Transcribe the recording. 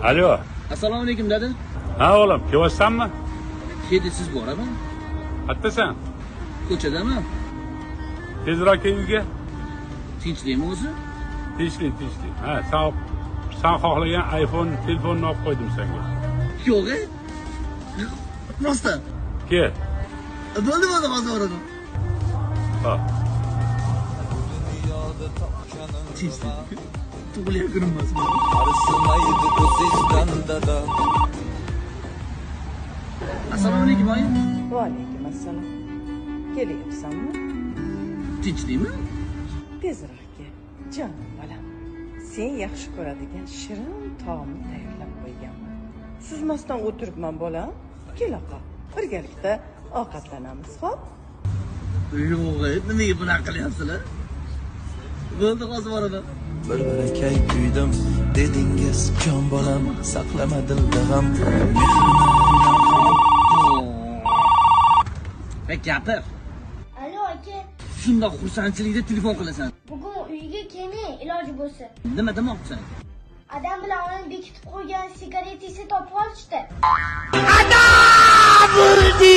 Alo. Assalomu alaykum dada. Ha o'g'lim, kelyapsanmi? Kedisiz boraman. Qayerdasan? Ko'chadaman. Tezroq kel uyga. Tinchlikmi o'zi? Tinchlik. Ha, sen xohlagan iPhone telefonni olib qo'ydim senga. Yo'q. Rostdan. Kel. Bo'ldi hozir boraman. Ha. Tinchlik. Tug'ilgan kunim emas. Arsimaydi o'zingdan dada. Assalomu alaykum oyi. Va alaykum assalom. Kelyapsanmi? Tinchlikmi? Tezroq kel. Jonim bolam. Sen yaxshi ko'radigan shirin taomni tayyorlab qo'yganman. Suzmasdan o'tiribman bolam. Kela qol. Birgalikda ovqatlanamiz, xo'p? Yo'q, nimaga bunaqa qilyapsizlar? Bo'ldi hozir boraman. Bir kuydim dedingiz jon bolam, saqlama dilda g'am. Gapir. Alo aka, Shundoq xursandchilikda telefon qilasan. bugun uyga keling, iloji bo'lsa. Nima demoqchisan? Adam bilan onam bekitib qo'ygan sigaretingizni topib olishdi. Adam bo'ldi